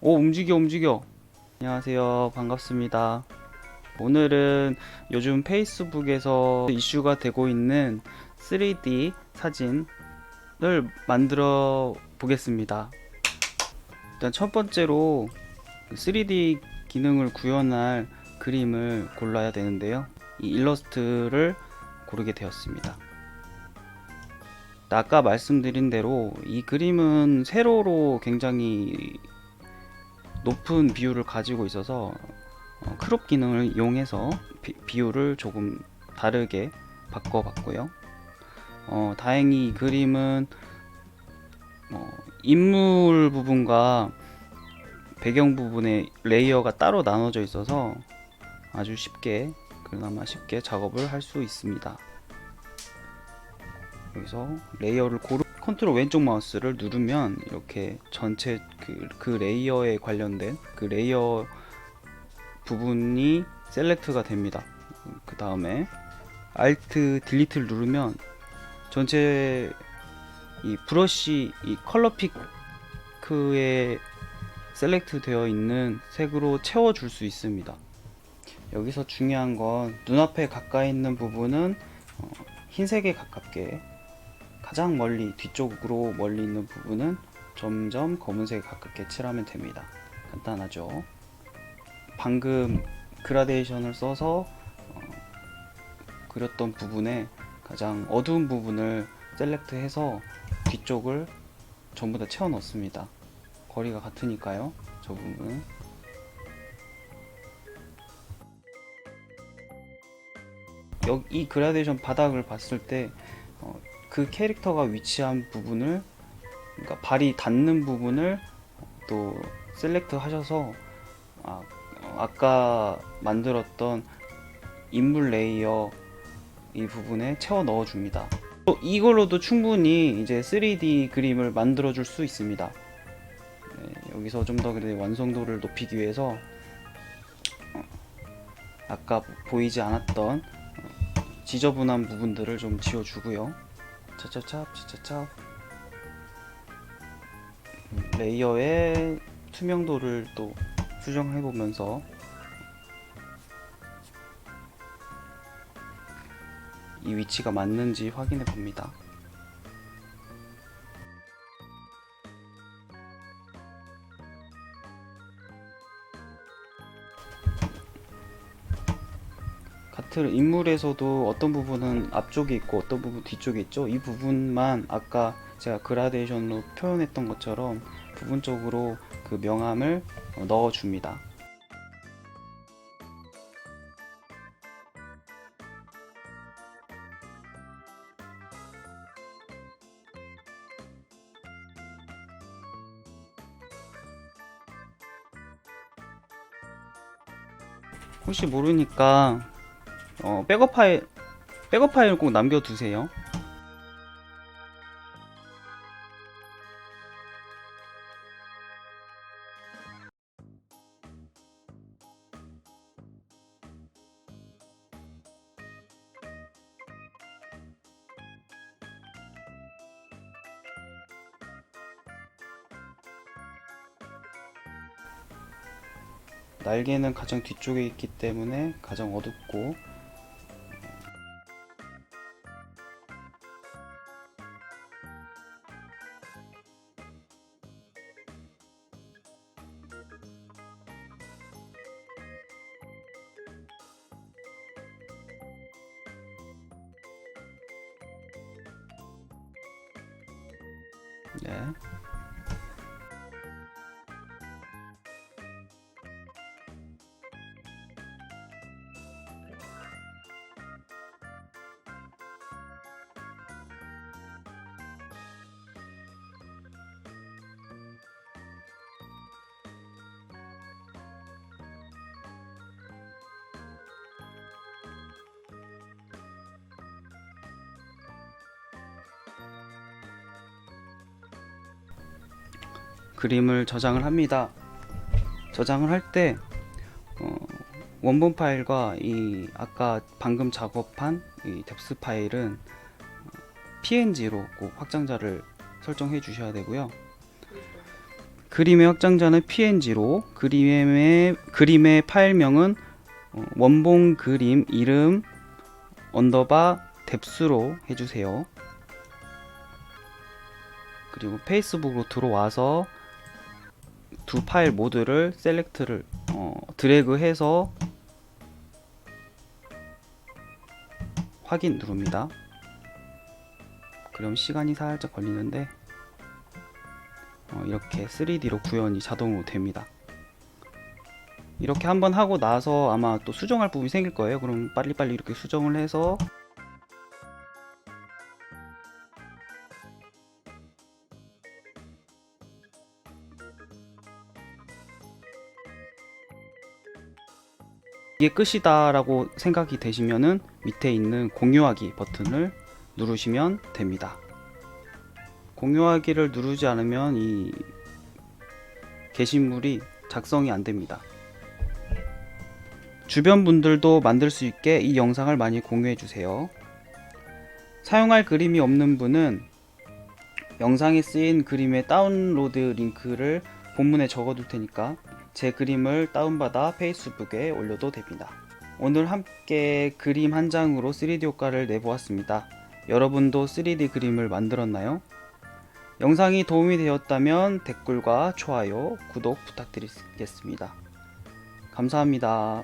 오, 움직여, 움직여. 안녕하세요. 반갑습니다. 오늘은 요즘 페이스북에서 이슈가 되고 있는 3D 사진을 만들어 보겠습니다. 일단 첫 번째로 3D 기능을 구현할 그림을 골라야 되는데요. 이 일러스트를 고르게 되었습니다. 아까 말씀드린 대로 이 그림은 세로로 굉장히 높은 비율을 가지고 있어서 크롭 기능을 이용해서 비율을 조금 다르게 바꿔봤고요. 다행히 이 그림은 인물 부분과 배경 부분의 레이어가 따로 나눠져 있어서 아주 쉽게, 그나마 쉽게 작업을 할 수 있습니다. 여기서 레이어를 컨트롤 왼쪽 마우스를 누르면 이렇게 전체 그 레이어에 관련된 그 레이어 부분이 셀렉트가 됩니다. 그 다음에 Alt 딜리트를 누르면 전체 이 브러쉬 이 컬러 피크에 셀렉트 되어 있는 색으로 채워줄 수 있습니다. 여기서 중요한 건 눈앞에 가까이 있는 부분은 흰색에 가깝게, 가장 멀리 뒤쪽으로 멀리 있는 부분은 점점 검은색에 가깝게 칠하면 됩니다. 간단하죠. 방금 그라데이션을 써서 그렸던 부분에 가장 어두운 부분을 셀렉트해서 뒤쪽을 전부 다 채워 넣습니다. 거리가 같으니까요. 저 부분은 이 그라데이션 바닥을 봤을 때 그 캐릭터가 위치한 부분을, 그러니까 발이 닿는 부분을 또 셀렉트 하셔서 아까 만들었던 인물 레이어 이 부분에 채워 넣어 줍니다. 이걸로도 충분히 이제 3D 그림을 만들어 줄 수 있습니다. 네, 여기서 좀 더 완성도를 높이기 위해서 아까 보이지 않았던 지저분한 부분들을 좀 지워주고요. 차차찹 차차찹. 레이어의 투명도를 또 수정해 보면서 이 위치가 맞는지 확인해 봅니다. 같은 인물에서도 어떤 부분은 앞쪽에 있고 어떤 부분 뒤쪽에 있죠. 이 부분만 아까 제가 그라데이션으로 표현했던 것처럼 부분적으로 그 명암을 넣어 줍니다. 혹시 모르니까 백업 파일 꼭 남겨두세요. 날개는 가장 뒤쪽에 있기 때문에 가장 어둡고, 네. 그림을 저장을 합니다. 저장을 할 때 원본 파일과 이 아까 방금 작업한 이 뎁스 파일은 PNG로 꼭 확장자를 설정해 주셔야 되고요. 그림의 확장자는 PNG로, 그림의 파일명은 원본 그림 이름 언더바 뎁스로 해주세요. 그리고 페이스북으로 들어와서 두 파일 모두를 셀렉트를 드래그해서 확인 누릅니다. 그럼 시간이 살짝 걸리는데 이렇게 3D로 구현이 자동으로 됩니다. 이렇게 한번 하고 나서 아마 또 수정할 부분이 생길 거예요. 그럼 빨리빨리 이렇게 수정을 해서 이게 끝이다 라고 생각이 되시면은 밑에 있는 공유하기 버튼을 누르시면 됩니다. 공유하기를 누르지 않으면 이 게시물이 작성이 안 됩니다. 주변 분들도 만들 수 있게 이 영상을 많이 공유해 주세요. 사용할 그림이 없는 분은 영상에 쓰인 그림의 다운로드 링크를 본문에 적어둘 테니까 제 그림을 다운받아 페이스북에 올려도 됩니다. 오늘 함께 그림 한 장으로 3D 효과를 내보았습니다. 여러분도 3D 그림을 만들었나요? 영상이 도움이 되었다면 댓글과 좋아요, 구독 부탁드리겠습니다. 감사합니다.